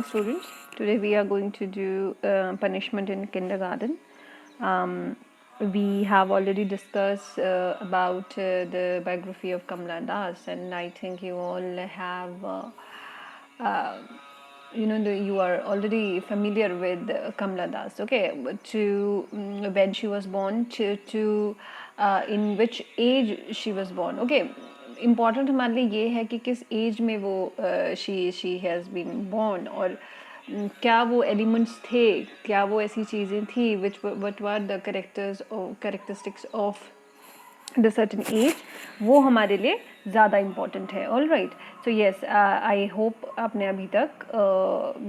Students, today we are going to do punishment in kindergarten. We have already discussed about the biography of Kamla Das, and I think you all have uh, you are already familiar with Kamla Das. Okay, when she was born, to in which age she was born. Okay, important हमारे लिए ये है कि किस as में वो she has been born, और क्या वो एलिमेंट्स थे, क्या वो ऐसी चीज़ें थी which what were the characteristics of the certain age, वो हमारे लिए ज़्यादा इम्पॉर्टेंट है. All right, so yes, I hope आपने अभी तक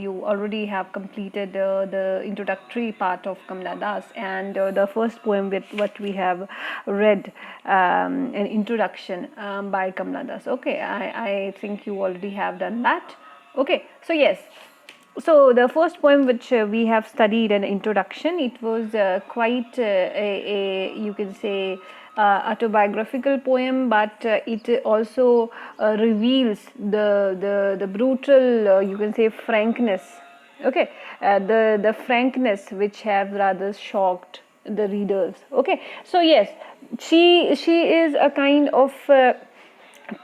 you already have completed the introductory part of Kamla Das, and the first poem with what we have read, an introduction by Kamla Das. Okay, I think you already have done that. Okay, so yes, so the first poem which we have studied, an introduction, it was quite a you can say autobiographical poem, but it also reveals the brutal you can say frankness. Okay, the frankness which have rather shocked the readers. Okay, so yes, she is a kind of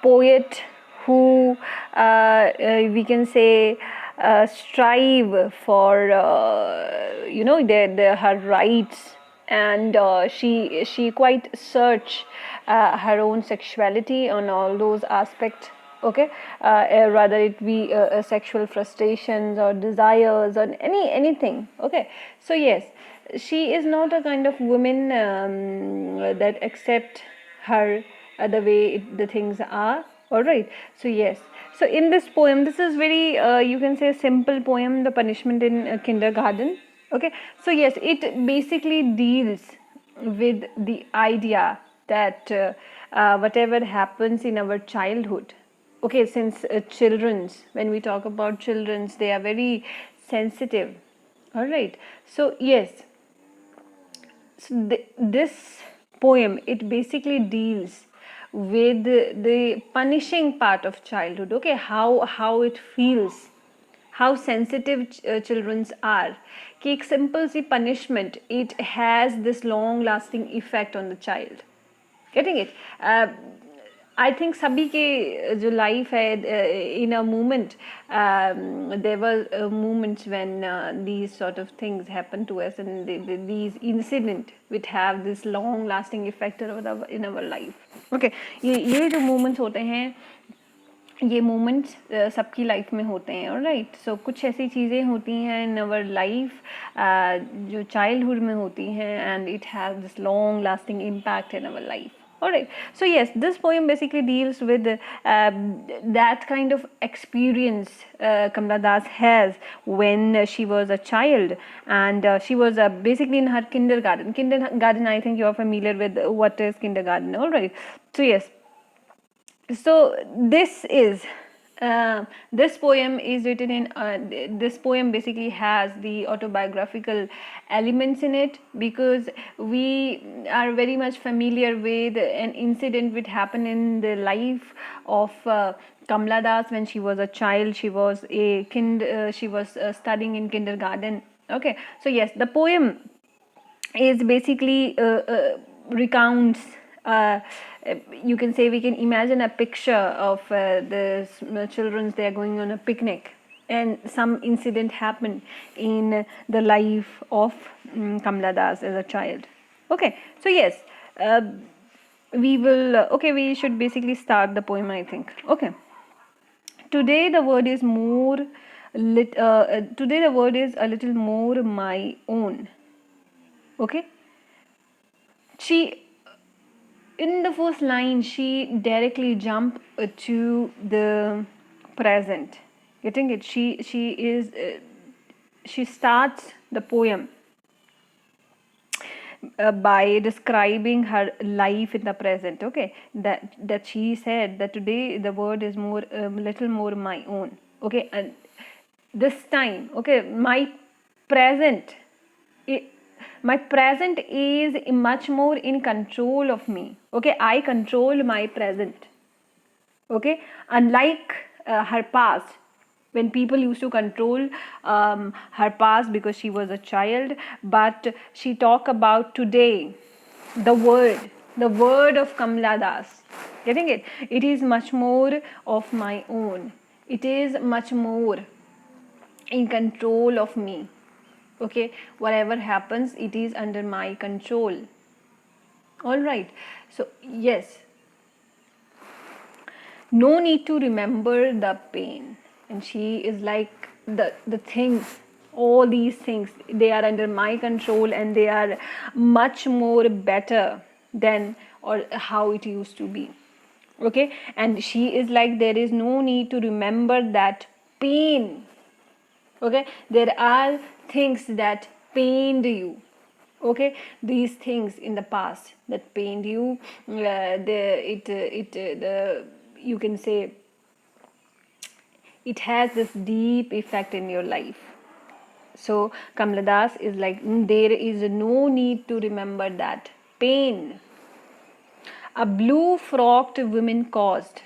poet who we can say strive for her rights, and she quite search her own sexuality on all those aspects. Okay, rather it be sexual frustrations or desires or anything. Okay, so yes, she is not a kind of woman that accept her the way the things are. All right, so yes, so in this poem, this is very you can say simple poem, the punishment in kindergarten. Okay, so yes, it basically deals with the idea that whatever happens in our childhood. Okay, since children's, when we talk about children's, they are very sensitive. All right, so yes, so this poem, it basically deals with the punishing part of childhood. Okay, how it feels, how sensitive children's are, कि एक simple C punishment, it has this long lasting effect on the child. Getting it? I think सभी के जो life है in a moment, there were moments when these sort of things happen to us, and these incidents which have this long lasting effect in our life. Okay, ये जो moments होते हैं, ये moments सबकी लाइफ में होते हैं. ऑलराइट, सो कुछ ऐसी चीज़ें होती हैं इन अवर लाइफ जो चाइल्डहुड में होती हैं, and it has this long lasting impact in our life. Alright, so yes, this poem basically deals with that kind of experience Kamla Das has when she was a child, and she was basically in her kindergarten. Kindergarten, I think you are familiar with what is kindergarten. Alright, so yes, so this poem is written in this poem basically has the autobiographical elements in it, because we are very much familiar with an incident which happened in the life of Kamla Das when she was a child. She was she was studying in kindergarten. Okay, so yes, the poem is basically recounts you can say, we can imagine a picture of the children, they are going on a picnic, and some incident happened in the life of Kamla Das as a child. Okay, so yes, we will okay, we should basically start the poem, I think. Okay, today the word is more today the word is a little more my own. Okay, she, in the first line, she directly jumped to the present. Getting it? She starts the poem by describing her life in the present. Okay, that she said that today the word is more little more my own. Okay, and this time, okay, my present is much more in control of me. Okay, I control my present. Okay, unlike her past, when people used to control her past because she was a child. But she talk about today, the word of Kamla Das. Getting it? It is much more of my own. It is much more in control of me. Okay, whatever happens, it is under my control. All right. So yes, no need to remember the pain. And she is like, the things, all these things, they are under my control, and they are much more better than or how it used to be. Okay, and she is like, there is no need to remember that pain. Okay, there are things that pained you. Okay, these things in the past that pained you, the you can say it has this deep effect in your life. So Kamla Das is like, there is no need to remember that pain a blue frocked woman caused.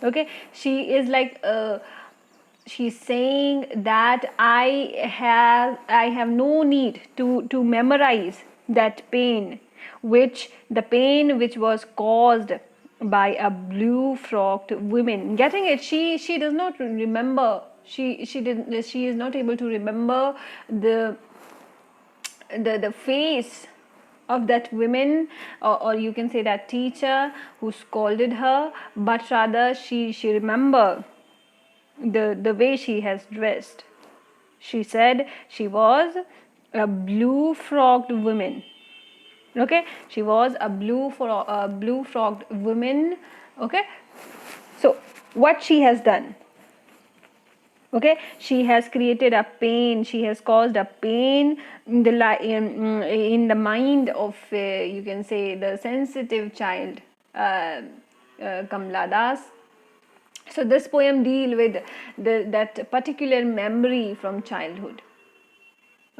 Okay, she is like, she's saying that I have no need to memorize that pain, which was caused by a blue frocked woman. Getting it? She does not remember. She is not able to remember the face of that woman, or you can say that teacher who scolded her, but rather she remember the way she has dressed. She said she was a blue frocked woman. Okay, she was a blue frocked woman. Okay, so what she has done? Okay, she has created a pain, she has caused a pain in the mind of, you can say, the sensitive child, Kamla Das. So this poem deal with that particular memory from childhood.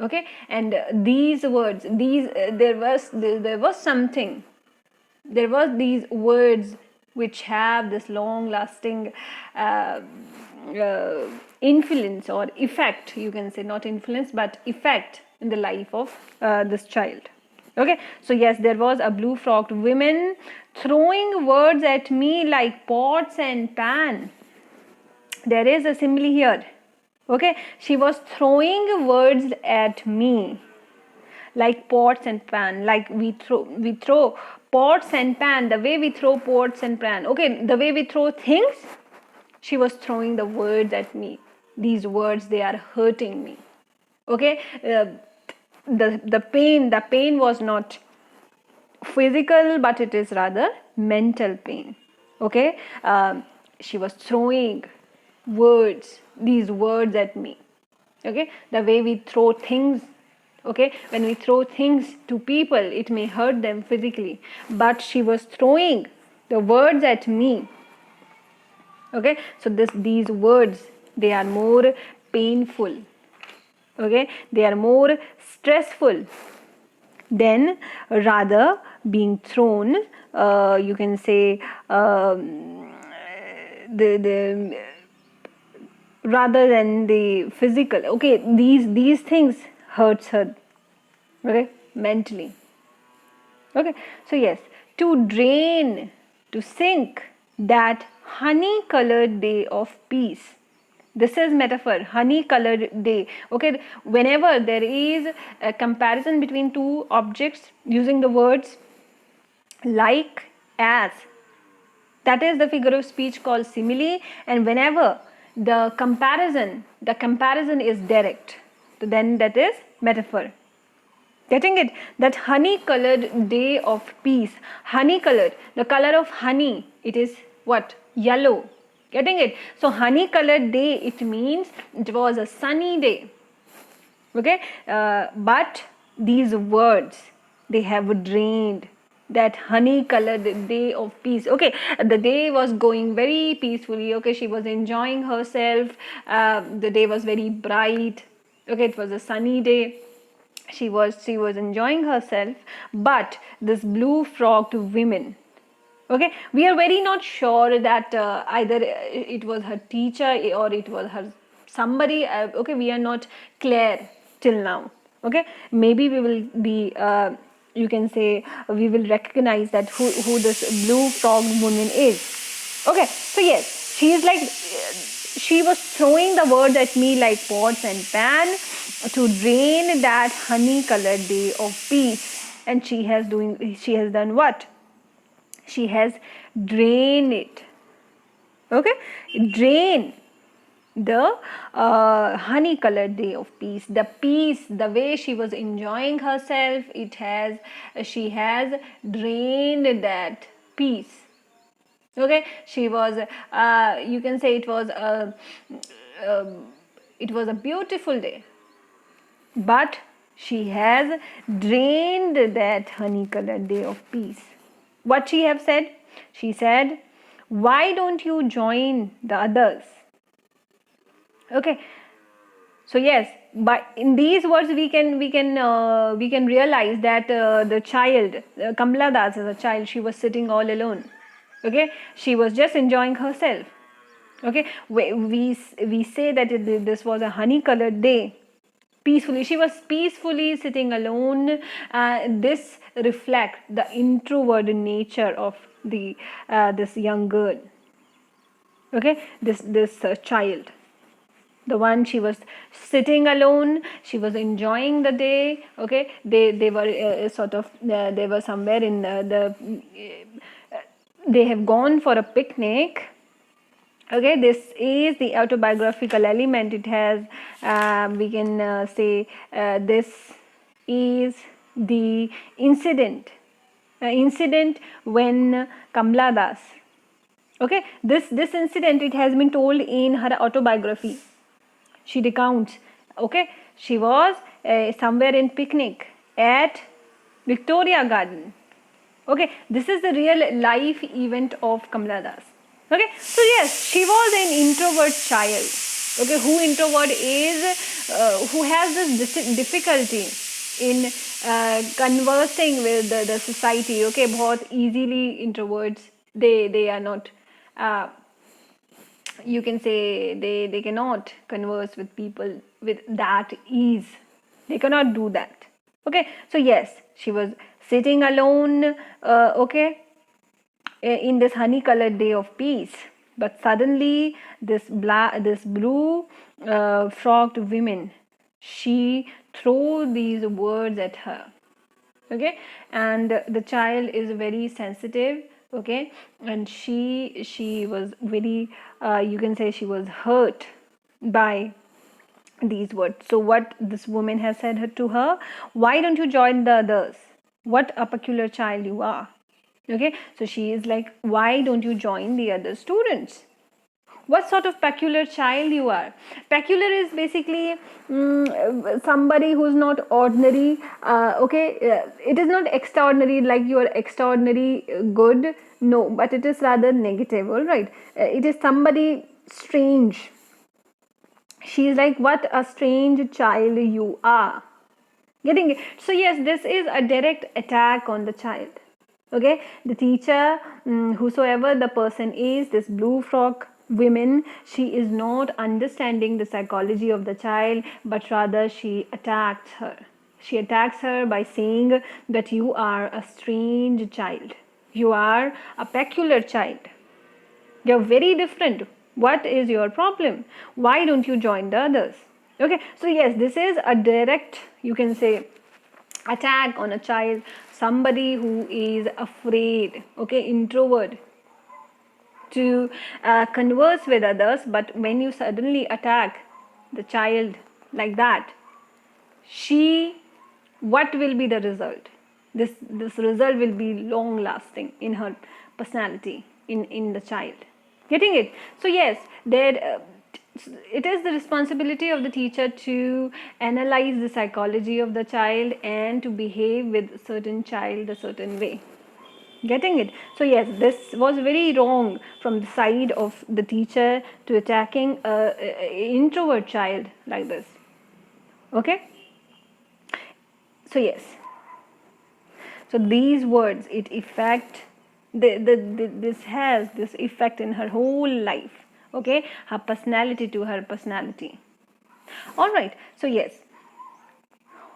Okay, and these words, there was something, there was these words which have this long lasting influence or effect, you can say, not influence but effect in the life of this child. Okay, so yes, there was a blue frocked woman throwing words at me like pots and pan. There is a simile here. Okay, she was throwing words at me like pots and pan, like we throw pots and pan, the way we throw pots and pan. Okay, the way we throw things, she was throwing the words at me. These words, they are hurting me. Okay, the pain was not physical, but it is rather mental pain. Okay, she was throwing these words at me. Okay, the way we throw things. Okay, when we throw things to people, it may hurt them physically, but she was throwing the words at me. Okay, so these words, they are more painful. Okay, they are more stressful than rather being thrown, you can say, the rather than the physical. Okay, these things hurts her, okay, mentally. Okay, so yes, to drain, to sink that honey colored day of peace. This is metaphor, honey colored day. Okay, whenever there is a comparison between two objects using the words like, as, that is the figure of speech called simile. And whenever the comparison is direct, then that is metaphor. Getting it? That honey colored day of peace. Honey colored, the color of honey, it is what? Yellow. Getting it? So honey colored day, it means it was a sunny day. Okay, but these words, they have drained that honey colored day of peace. Okay, the day was going very peacefully. Okay, she was enjoying herself. The day was very bright. Okay, it was a sunny day. She was enjoying herself, but this blue frocked woman, Okay, we are very not sure that either it was her teacher or it was her somebody. Okay, we are not clear till now. Okay, maybe we will be you can say we will recognize that who this blue frog woman is. Okay, so yes, she is like she was throwing the words at me like pots and pan to drain that honey colored day of peace. And she has done what? She has drained it. Okay, drain the honey colored day of peace, the peace, the way she was enjoying herself, it has she has drained that peace. Okay, she was you can say it was a beautiful day, but she has drained that honey colored day of peace. What she have said? She said, why don't you join the others? Okay, so yes, but in these words we can realize that the child Kamla Das, as a child, she was sitting all alone. Okay, she was just enjoying herself. Okay, we say that this was a honey colored day, peacefully, she was peacefully sitting alone. This reflects the introvert nature of the this young girl. Okay, this child, the one, she was sitting alone, she was enjoying the day. Okay, they were sort of they were somewhere in they have gone for a picnic. Okay, this is the autobiographical element. It has we can say this is the incident when Kamla Das, okay, this incident, it has been told in her autobiography. She recounts, okay, she was somewhere in picnic at Victoria Garden. Okay, this is the real life event of Kamla Das. Okay, so yes, she was an introvert child. Okay, who introvert is who has this difficulty in conversing with the society. Okay, बहुत easily introverts, they are not you can say they cannot converse with people with that ease. They cannot do that. Okay, so yes, she was sitting alone. Okay, in this honey colored day of peace, but suddenly this blue frocked woman, she threw these words at her. Okay, and the child is very sensitive. Okay, and she was very you can say she was hurt by these words. So what this woman has said to her, why don't you join the others? What a peculiar child you are. Okay, so she is like, why don't you join the other students? What sort of peculiar child you are? Peculiar is basically somebody who's not ordinary. Okay, it is not extraordinary, like you are extraordinary good. No, but it is rather negative. All right, it is somebody strange. She is like, what a strange child you are. Getting it? So yes, this is a direct attack on the child. Okay, the teacher, whosoever the person is, this blue frock women, she is not understanding the psychology of the child, but rather she attacks her. She attacks her by saying that you are a strange child, you are a peculiar child, you're very different. What is your problem? Why don't you join the others? Okay, so yes, this is a direct, you can say, attack on a child, somebody who is afraid, okay, introvert, to converse with others. But when you suddenly attack the child like that, she, what will be the result? This result will be long lasting in her personality, in the child. Getting it? So yes, there it is the responsibility of the teacher to analyze the psychology of the child and to behave with certain child a certain way. Getting it? So yes, this was very wrong from the side of the teacher to attacking a introvert child like this. Okay, so yes, so these words, it affect this has this effect in her whole life. Okay, her personality to her personality. All right, so yes,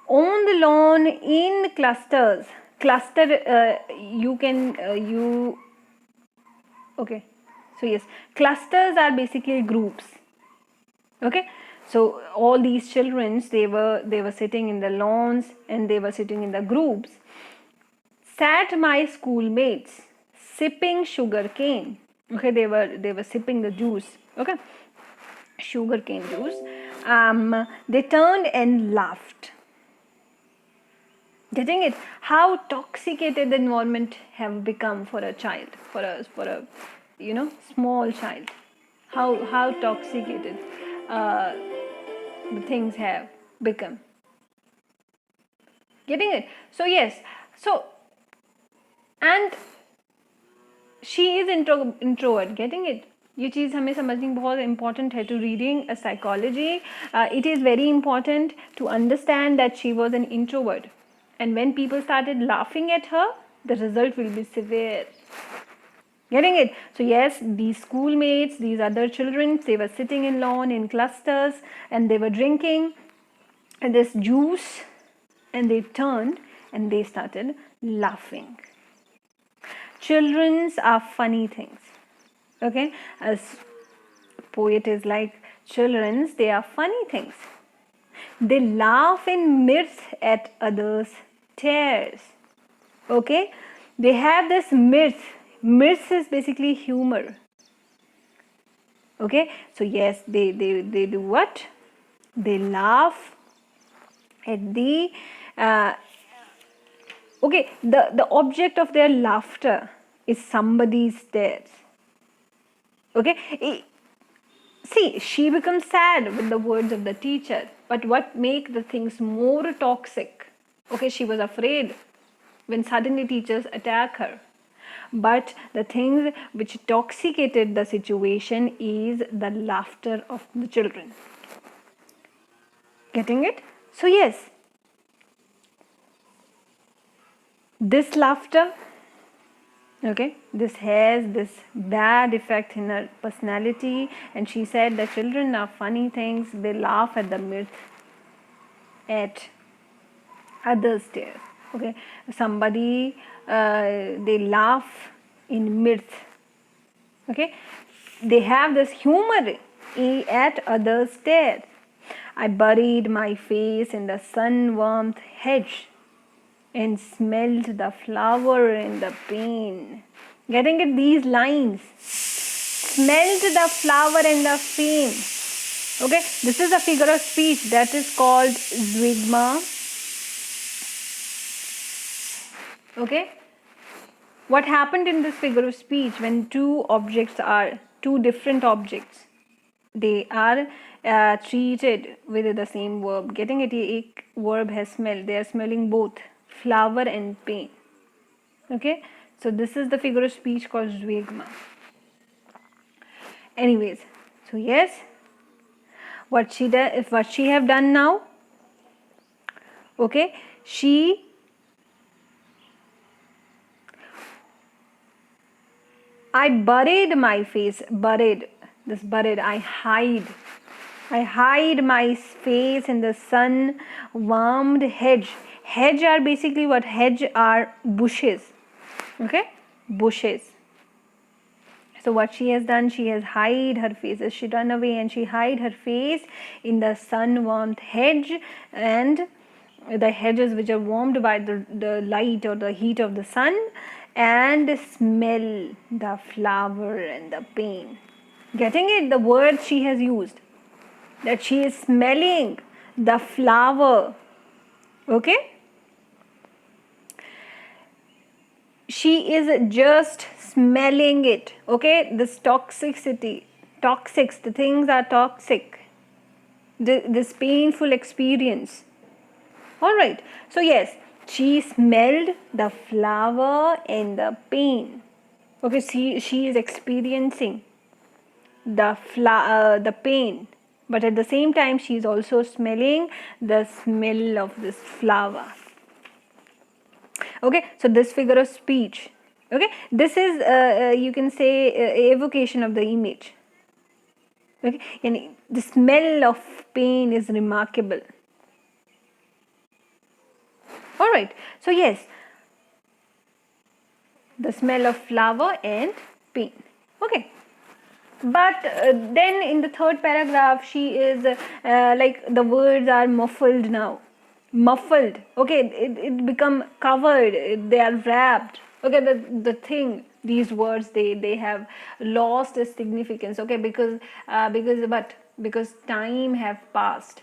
on the lawn in clusters. Cluster, you can you okay, so yes, clusters are basically groups. Okay, so all these children, they were sitting in the lawns and they were sitting in the groups. Sat my schoolmates sipping sugar cane. Okay, they were sipping the juice. Okay, sugar cane juice. They turned and laughed. Getting it? How toxicated the environment have become for a child, for a small child. How toxicated uh, the things have become. Getting it? So yes, so and she is introvert. Getting it? ये चीज़ हमें समझनी बहुत important है to reading a psychology. It is very important to understand that she was an introvert, and when people started laughing at her, the result will be severe. Getting it? So yes, these schoolmates, these other children, they were sitting in lawn in clusters and they were drinking this juice, and they turned and they started laughing. Children's are funny things. Okay, as poet is like, children's, they are funny things. They laugh in mirth at others' tears. Okay, they have this mirth. Mirth is basically humor. Okay, so yes, they do what? They laugh at the okay, the object of their laughter is somebody's tears. Okay, see, she becomes sad with the words of the teacher, but what make the things more toxic? Okay, she was afraid when suddenly teachers attack her, but the things which toxicated the situation is the laughter of the children. Getting it? So yes, this laughter, okay, this has this bad effect in her personality, and she said the children are funny things. They laugh at the mirth at others there. Okay, somebody they laugh in mirth. Okay, they have this humor at others there. I buried my face in the sun warmth hedge and smelled the flower and the pain. Getting it? These lines. Smelled the flower and the pain. Okay, this is a figure of speech that is called zwigma. Okay, what happened in this figure of speech when two different objects, they are treated with the same verb. Getting it? एक verb has smell. They are smelling both flower and pain. Okay, so this is the figure of speech called zwigma. Anyways, so yes, what she have done now, okay, I buried my face. Buried, I hide my face in the sun warmed hedge. Hedge are basically what? Hedge are bushes. Okay, bushes. So what she has done, she has hide her face. She run away and she hide her face in the sun warmed hedge, and the hedges which are warmed by the light or the heat of the sun, and smell the flower and the pain. Getting it? The word she has used, that she is smelling the flower. Okay, she is just smelling it. Okay, this toxicity, the things are toxic, this painful experience. All right, so yes, she smelled the flower and the pain. Okay, she is experiencing the pain, but at the same time she is also smelling the smell of this flower. Okay, so this figure of speech, Okay, this is you can say evocation of the image. Okay, and the smell of pain is remarkable. All right, so yes, the smell of flower and pain. Okay, but then in the third paragraph she is like the words are muffled now, muffled. Okay, it become covered, they are wrapped. Okay, the thing, these words, they have lost its significance. Okay, because time have passed.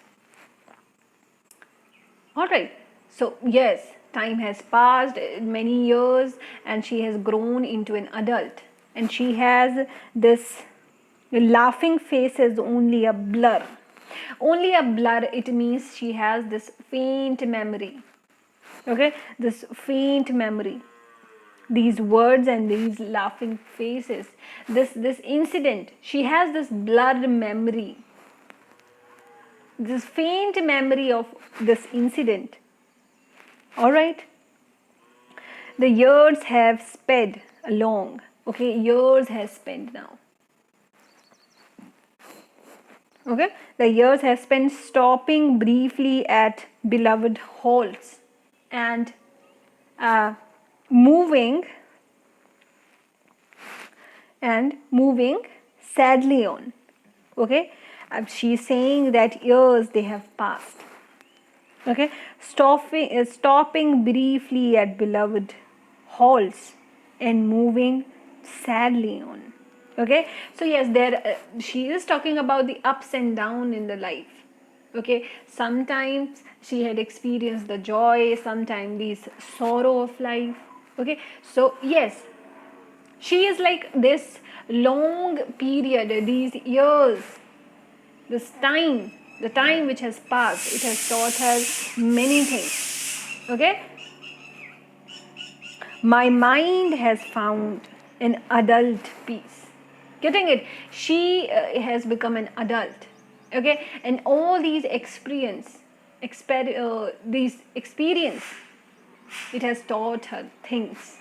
All right, so yes, time has passed many years, and she has grown into an adult, and she has this laughing face is only a blur. Only a blur, it means she has this faint memory. Okay, this faint memory. These words and these laughing faces, this incident, she has this blurred memory, this faint memory of this incident. All right, the years have sped along. Okay, years have spent now. Okay, the years have spent stopping briefly at beloved halls and uh, moving moving sadly on. Okay, she's saying that years they have passed. Okay, stopping briefly at beloved halls and moving sadly on. Okay, so yes, there she is talking about the ups and down in the life. Okay, sometimes she had experienced the joy, sometimes these sorrow of life. Okay, so yes, she is like this long period, these years, this time, the time which has passed, it has taught her many things. Okay, my mind has found an adult peace. Getting it? She has become an adult. Okay, and all these these experience, it has taught her things.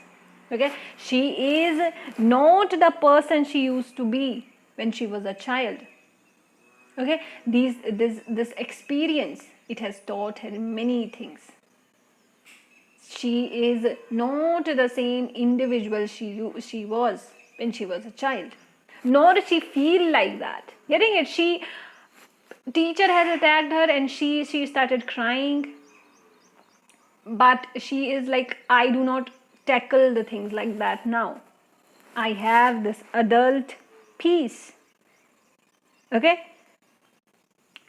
Okay, she is not the person she used to be when she was a child. Okay, this experience, it has taught her many things. She is not the same individual she was when she was a child, nor does she feel like that. Getting it? She teacher has attacked her and she started crying, but she is like, I do not tackle the things like that now. I have this adult peace. Okay,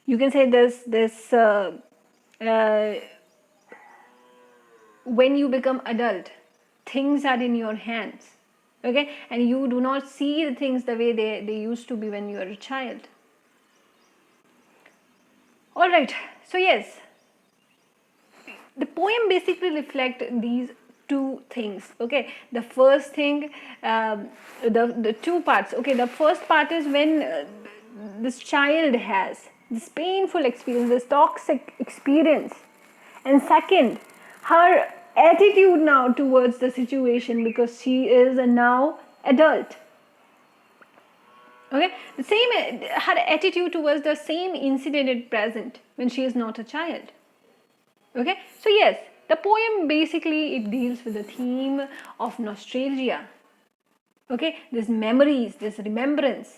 you can say this uh, when you become adult, things are in your hands. Okay, and you do not see the things the way they used to be when you were a child. All right, so yes, the poem basically reflect these two things. Okay, the first thing, the two parts. Okay, the first part is when this child has this painful experience, this toxic experience, and second, her attitude now towards the situation, because she is a now adult. Okay, the same, her attitude towards the same incident at present when she is not a child. Okay, so yes, the poem basically it deals with the theme of nostalgia. Okay, this memories, this remembrance,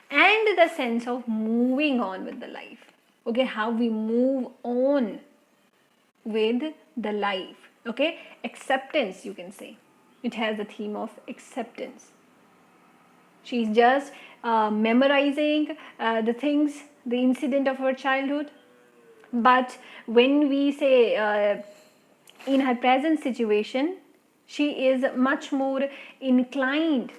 and the sense of moving on with the life. Okay, how we move on with the life. Okay, acceptance, you can say. It has the theme of acceptance. She's just memorizing the things, the incident of her childhood. But when we say in her present situation, she is much more inclined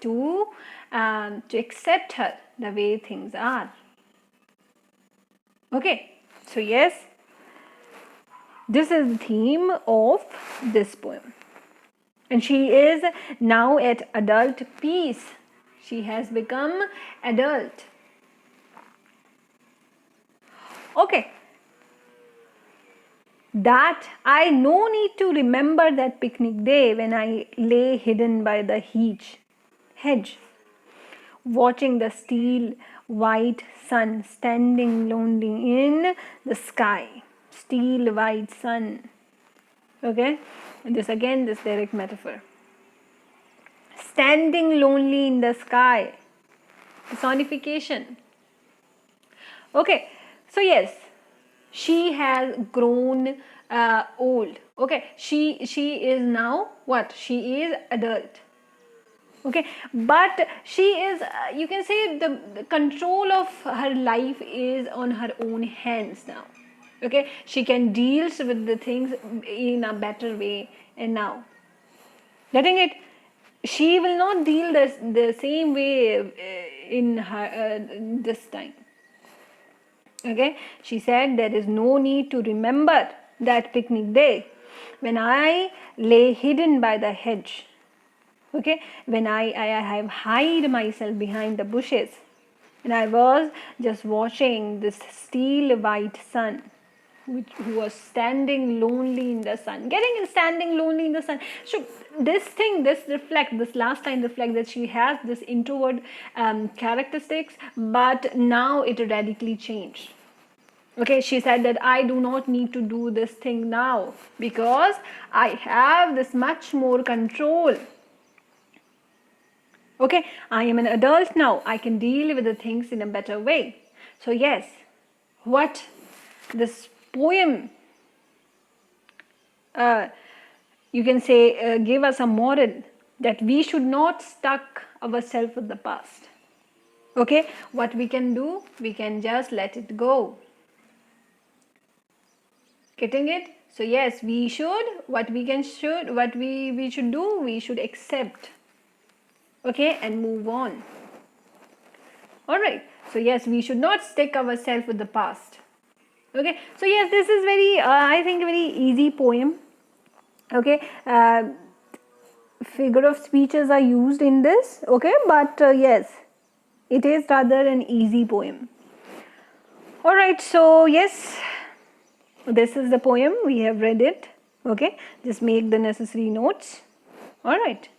to accept her the way things are. Okay, so yes, this is the theme of this poem. And she is now at adult peace. She has become adult. Okay. that I no need to remember that picnic day when I lay hidden by the hedge, watching the steel white sun standing lonely in the sky. Steel white sun. Okay, and this direct metaphor. Standing lonely in the sky. Personification. Okay, so yes, she has grown old. Okay, she is now what? She is adult. Okay, but she is you can say the control of her life is on her own hands now. Okay, she can deal with the things in a better way, and now letting it, she will not deal the same way in her this time. Okay, she said there is no need to remember that picnic day when I lay hidden by the hedge. Okay, when I have hide myself behind the bushes, and I was just watching this steel white sun, who was standing lonely in the sun, standing lonely in the sun. So this last line reflect that she has this introvert characteristics, but now it radically changed. Okay, she said that I do not need to do this thing now because I have this much more control. Okay, I am an adult now. I can deal with the things in a better way. So yes, what this poem you can say give us a moral that we should not stuck ourselves with the past. Okay, what we can do, we can just let it go. Getting it? So yes, we should, what we should do, we should accept. Okay, and move on. Alright, so yes, we should not stick ourselves with the past. Okay, so yes, this is very I think very easy poem. Okay, figure of speeches are used in this. Okay, but yes, it is rather an easy poem. Alright, so yes, this is the poem, we have read it. Okay, just make the necessary notes. Alright.